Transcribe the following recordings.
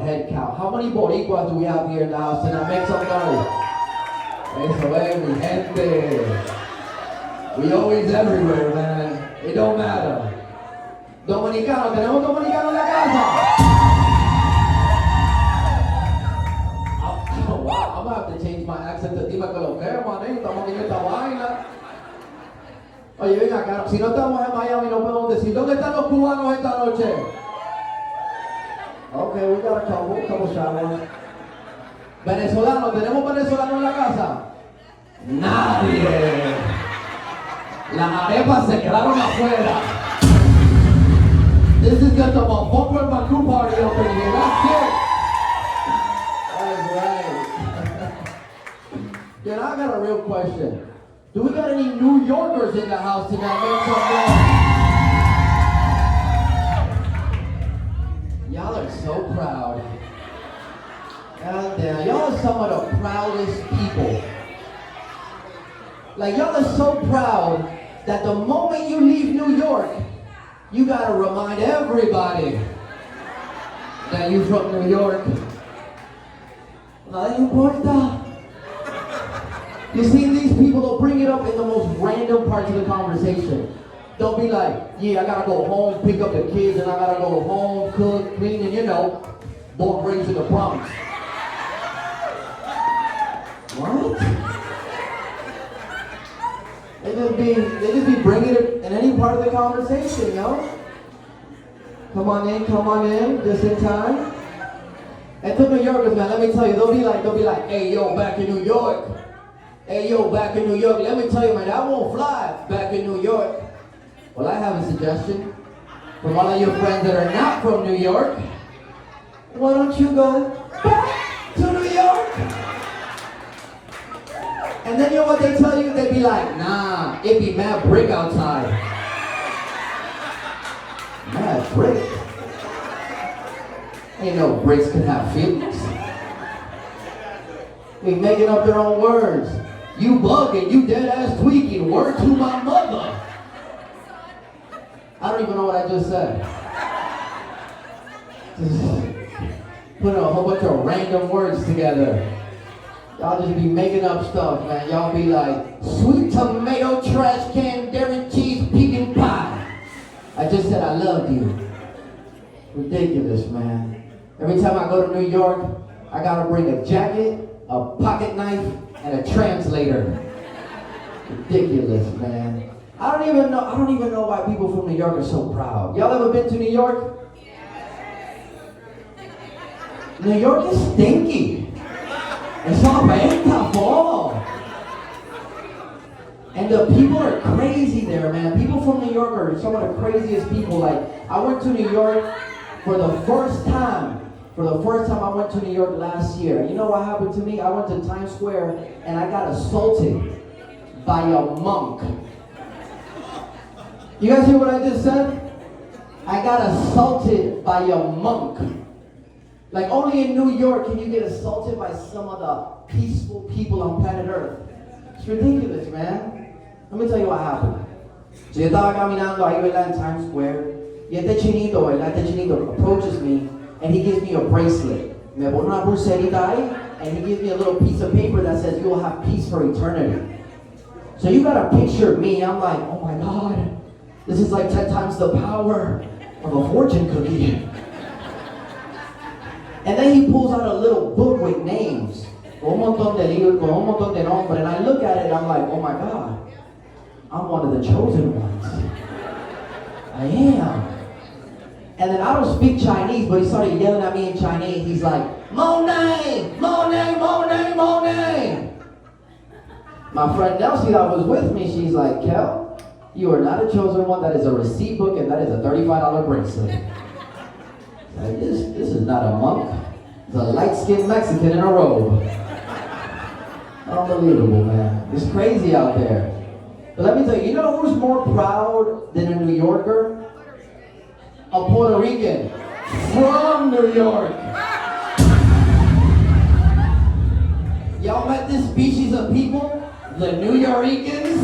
head count. How many Boricuas do we have here in the house tonight? Make some noise. Eso es, mi gente. We always everywhere, man. It don't matter. Dominicano, ¿tenemos dominicano en la casa? Oh, wow, I'm gonna have to change my accent to dime que lo que, manito. Estamos aquí en esta vaina. Oye, ven acá, si no estamos en Miami no podemos decir, ¿dónde están los cubanos esta noche? Ok, we got a couple shots. Venezolano, ¿tenemos venezolano en la casa? Nadie. Las arepas se quedaron afuera. This is just a bumper Baku party up in here, that's it. That's right. You know, I got a real question. Do we got any New Yorkers in the house tonight? Make some noise. Y'all are so proud. God damn, y'all are some of the proudest people. Like, y'all are so proud that the moment you leave New York, you gotta remind everybody that you're from New York. No importa. You see, these people, they'll bring it up in the most random parts of the conversation. They'll be like, yeah, I gotta go home, pick up the kids, and I gotta go home, cook, clean, and you know, born raised in the Bronx. What? They just be bringing it in any part of the conversation, yo. Come on in, just in time. And to New Yorkers, man, let me tell you, they'll be like, hey, yo, back in New York. Hey, yo, back in New York, let me tell you, man, that won't fly back in New York. Well, I have a suggestion from all of your friends that are not from New York. Why don't you go back to New York? And then you know what they tell you? They be like, nah, it be mad brick outside. Mad brick? Ain't no bricks can have feelings. They making up their own words. You bugging, you dead ass tweaking, word to my mother. I don't even know what I just said. Just put a whole bunch of random words together. Y'all just be making up stuff, man. Y'all be like, sweet tomato, trash can, dairy cheese, pecan pie. I just said I loved you. Ridiculous, man. Every time I go to New York, I gotta bring a jacket, a pocket knife, and a translator. Ridiculous, man. I don't even know why people from New York are so proud. Y'all ever been to New York? New York is stinky. It's all bad fall. And the people are crazy there, man. People from New York are some of the craziest people. Like, I went to New York for the first time. I went to New York last year. You know what happened to me? I went to Times Square and I got assaulted by a monk. You guys hear what I just said? I got assaulted by a monk. Like, only in New York can you get assaulted by some of the peaceful people on planet Earth. It's ridiculous, man. Let me tell you what happened. So yo estaba caminando ahí, ¿verdad, in Times Square. Y este chinito, ¿verdad? Este chinito approaches me and he gives me a bracelet. Me pone una pulserita ahí and he gives me a little piece of paper that says you will have peace for eternity. So you gotta picture me. I'm like, oh my God. This is like 10 times the power of a fortune cookie. And then he pulls out a little book with names. Con un montón de libros, con un montón de nombres. And I look at it and I'm like, oh my God. I'm one of the chosen ones. I am. And then I don't speak Chinese, but he started yelling at me in Chinese. He's like, Monet, Monet, Monet, Monet. My friend Nelsie that was with me, she's like, Kel, you are not a chosen one. That is a receipt book and that is a $35 bracelet. Like, this is not a monk. It's a light-skinned Mexican in a robe. Unbelievable, man. It's crazy out there. But let me tell you, you know who's more proud than a New Yorker? A Puerto Rican from New York. Y'all met this species of people? The New Yorkers?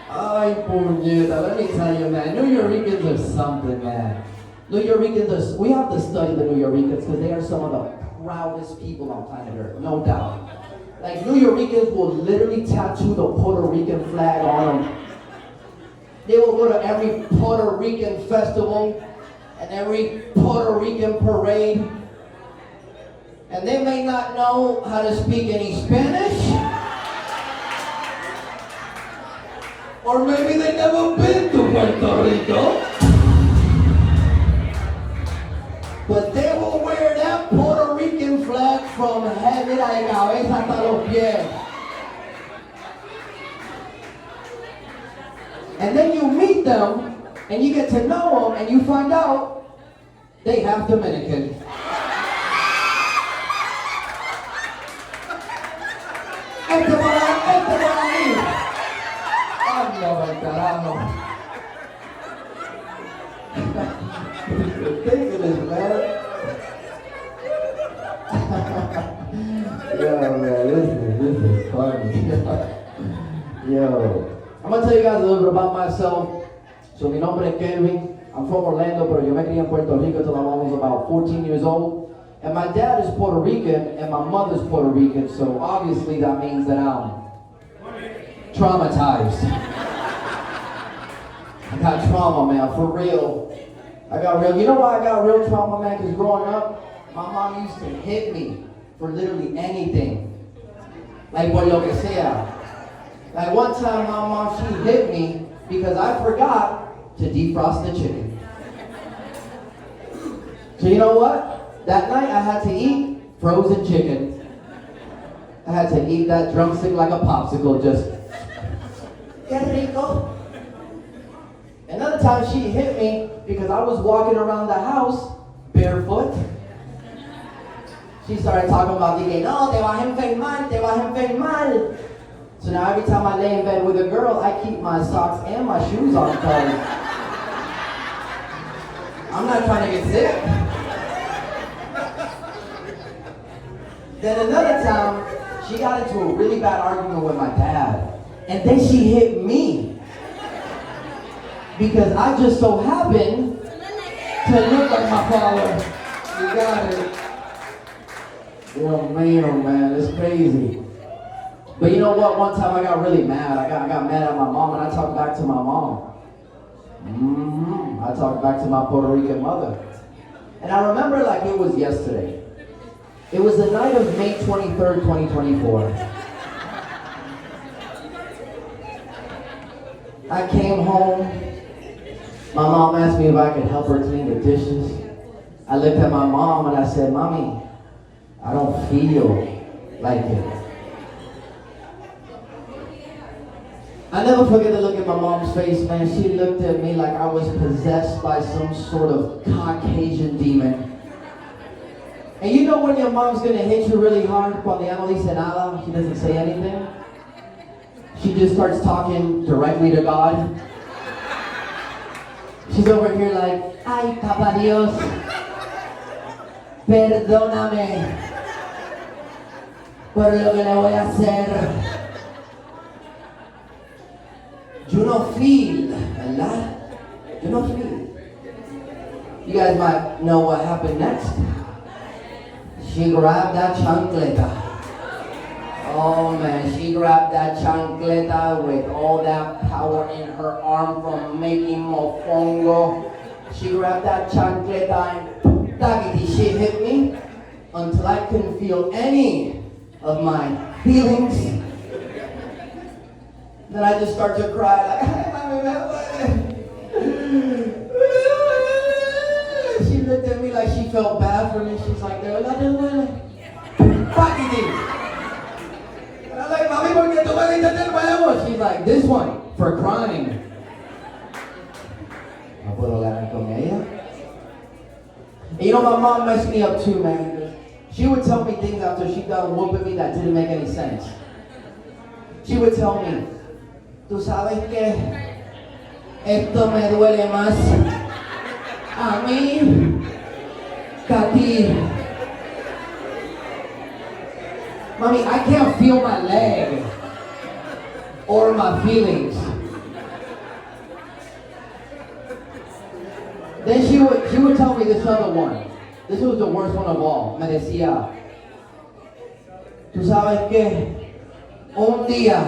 Ay, puñeta, let me tell you, man. New Yorkers are something, man. New Yorkers, we have to study the New Yorkers because they are some of the proudest people on planet Earth, no doubt. Like New Yorkers will literally tattoo the Puerto Rican flag on them. They will go to every Puerto Rican festival and every Puerto Rican parade. And they may not know how to speak any Spanish. Or maybe they never been to Puerto Rico. But they will wear that Puerto Rican flag from head de cabeza hasta los pies. And then you meet them, and you get to know them, and you find out they have Dominican. Este por ahí. Anda, el carajo. Ridiculous, man. Yo, man, this is funny. Yo, I'm gonna tell you guys a little bit about myself. So, mi nombre es Kelvin. I'm from Orlando, pero yo me crié en Puerto Rico till I was about 14 years old. And my dad is Puerto Rican, and my mother's Puerto Rican, so obviously that means that I'm traumatized. I got trauma, man, for real. You know why I got real trauma, man? Because growing up, my mom used to hit me for literally anything. Like, por lo que sea. Like, one time, my mom, she hit me because I forgot to defrost the chicken. So you know what? That night, I had to eat frozen chicken. I had to eat that drumstick like a popsicle, just... Que rico. Another time she hit me because I was walking around the house barefoot. She started talking about the game. No, te vas a enfermar, te vas a enfermar. So now every time I lay in bed with a girl, I keep my socks and my shoes on because I'm not trying to get sick. Then another time, she got into a really bad argument with my dad. And then she hit me. Because I just so happened to look like my father. You got it. Oh man, it's crazy. But you know what? One time I got really mad. I got mad at my mom and I talked back to my mom. I talked back to my Puerto Rican mother. And I remember like it was yesterday. It was the night of May 23rd, 2024. I came home. My mom asked me if I could help her clean the dishes. I looked at my mom and I said, Mommy, I don't feel like it. I never forget the look at my mom's face, man. She looked at me like I was possessed by some sort of Caucasian demon. And you know when your mom's gonna hit you really hard, cuando ella no dice nada, she doesn't say anything? She just starts talking directly to God. She's over here like, ay, Papa Dios, perdóname por lo que le voy a hacer. You no feel, ¿verdad? You no feel. You guys might know what happened next. She grabbed that chancleta. Oh man, she grabbed that chancleta with all that power in her arm from making mofongo. She grabbed that chancleta and taggity, she hit me until I couldn't feel any of my feelings. Then I just start to cry like, she looked at me like she felt bad for me. She's like, de verdad te duele. Taggity. I'm like, Mami, ¿por qué tú me diste de nuevo? She's like, this one, for crying. No puedo ganar con ella. And you know, my mom messed me up too, man. She would tell me things after she done whooping me that didn't make any sense. She would tell me, tú sabes que esto me duele más a mí que a ti. Mommy, I can't feel my leg or my feelings. Then she would would tell me this other one. This was the worst one of all. Me decía, ¿tú sabes qué? Un día,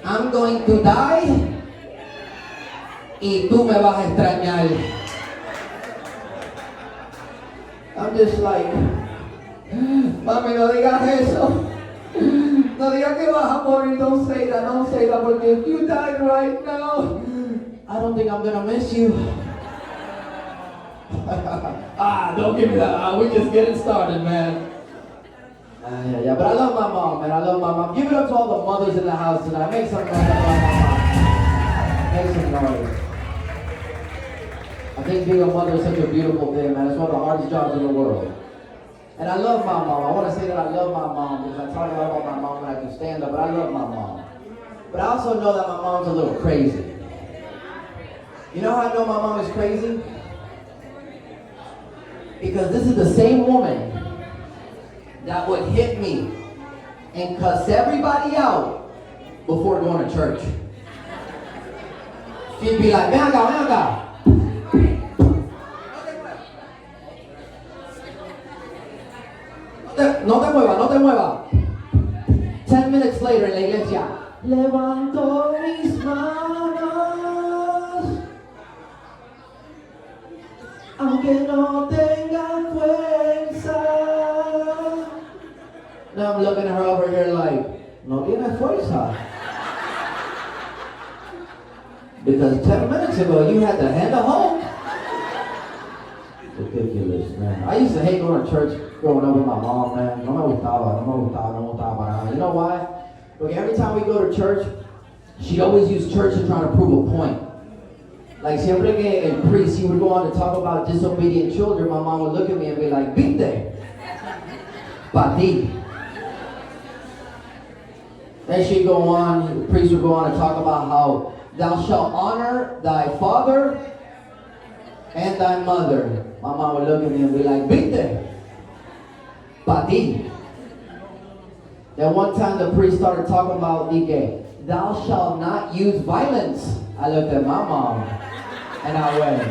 I'm going to die y tú me vas a extrañar. I'm just like, mami, no digas eso. No digas que vas a morir. Don't say that, porque if you die right now, I don't think I'm gonna miss you. Don't give me that. We're just getting started, man. Yeah. But I love my mom, man. I love my mom. Give it up to all the mothers in the house tonight. Make some noise. Make some noise. I think being a mother is such a beautiful thing, man. It's one of the hardest jobs in the world. And I love my mom. I want to say that I love my mom because I talk a lot about my mom when I do stand-up, but I love my mom. But I also know that my mom's a little crazy. You know how I know my mom is crazy? Because this is the same woman that would hit me and cuss everybody out before going to church. She'd be like, ven acá. No te muevas. 10 minutes later en la iglesia, levanto mis manos, aunque no tenga fuerza. Now I'm looking at her over here like, no tiene fuerza. Because 10 minutes ago you had the hand of hope. Ridiculous, man. I used to hate going to church growing up with my mom, man. No me gustaba para nada. You know why? Because every time we go to church, she'd always use church to try to prove a point. Like, siempre que el priest, he would go on to talk about disobedient children, my mom would look at me and be like, viste, pa ti. Then she'd go on, the priest would go on to talk about how thou shalt honor thy father and thy mother. My mom would look at me and be like, viste, pa ti. Then one time the priest started talking about, Dike, thou shalt not use violence. I looked at my mom and I went,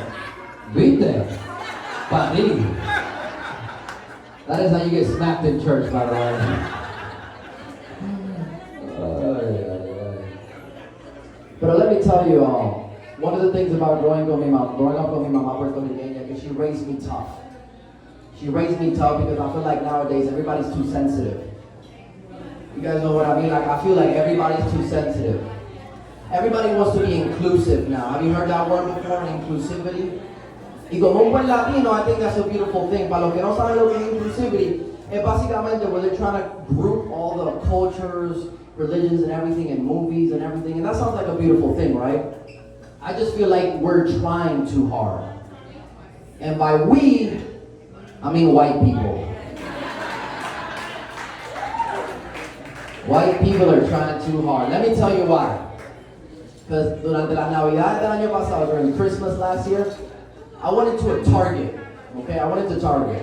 viste, pa ti. That is how you get smacked in church, by the way. But let me tell you, one of the things about growing up with my mom puertorriqueña, is she raised me tough. She raised me tough because I feel like nowadays everybody's too sensitive. You guys know what I mean? Like, I feel like everybody's too sensitive. Everybody wants to be inclusive now. Have you heard that word before, inclusivity? Y como un buen latino, I think that's a beautiful thing. Para los que no saben lo que es inclusivity, es básicamente where they're trying to group all the cultures, religions, and everything in movies and everything. And that sounds like a beautiful thing, right? I just feel like we're trying too hard. And by we, I mean white people. White people are trying too hard. Let me tell you why. Because durante las Navidades del año pasado, during Christmas last year, I went into a Target. Okay, I went into Target.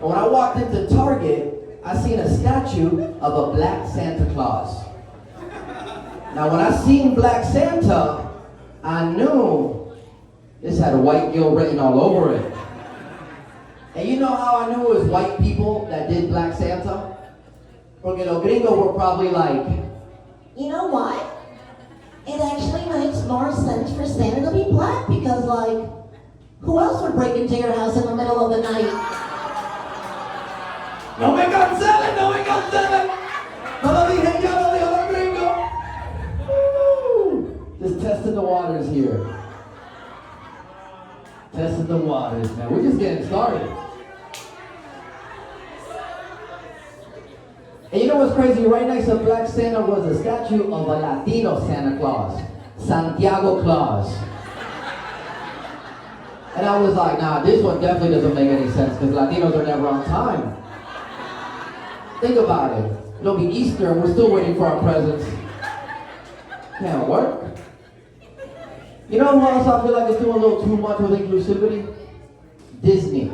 And when I walked into Target, I seen a statue of a black Santa Claus. Now when I seen Black Santa, I knew this had a white guilt written all over it. And you know how I knew it was white people that did Black Santa? Porque los gringos were probably like, you know what? It actually makes more sense for Santa to be black because, like, who else would break into your house in the middle of the night? No me cancelen. No lo dije yo, lo dijo los gringos. Just testing the waters here. Testing the waters, man. We're just getting started. And you know what's crazy? Right next to Black Santa was a statue of a Latino Santa Claus, Santiago Claus. And I was like, nah, this one definitely doesn't make any sense because Latinos are never on time. Think about it. It'll be Easter and we're still waiting for our presents. Can't work. You know who else I feel like is doing a little too much with inclusivity? Disney.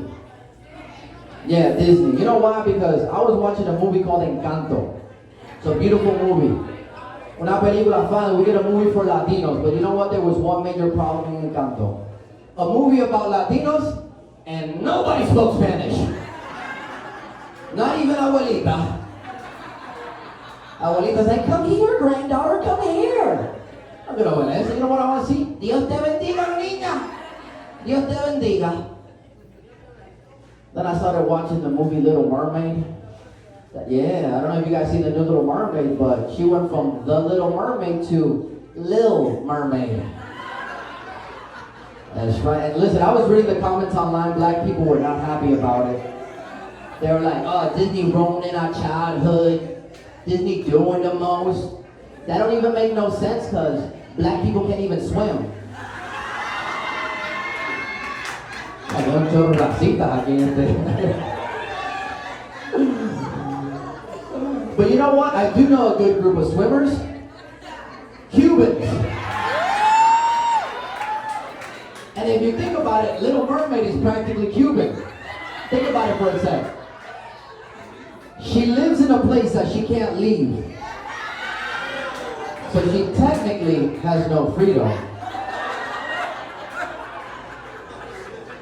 Yeah, Disney. You know why? Because I was watching a movie called Encanto. It's a beautiful movie. Una película, finally, we get a movie for Latinos. But you know what? There was one major problem in Encanto. a movie about Latinos, and nobody spoke Spanish. Not even Abuelita. Abuelita said, come here, granddaughter, come here. I'm gonna win this. You know what I want to see? Dios te bendiga, niña. Dios te bendiga. Then I started watching the movie Little Mermaid. Yeah, I don't know if you guys seen the new Little Mermaid, but she went from The Little Mermaid to Lil Mermaid. That's right. And listen, I was reading the comments online. Black people were not happy about it. They were like, oh, Disney ruining our childhood. Disney doing the most. That don't even make no sense because black people can't even swim. Hay un chorro racistas aquí en este. But you know what? I do know a good group of swimmers. Cubans. And if you think about it, Little Mermaid is practically Cuban. Think about it for a sec. She lives in a place that she can't leave. So she technically has no freedom.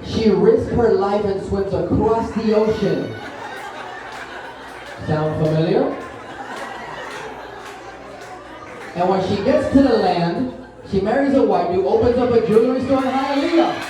She risks her life and swims across the ocean. Sound familiar? And when she gets to the land, she marries a white dude, opens up a jewelry store, and hallelujah.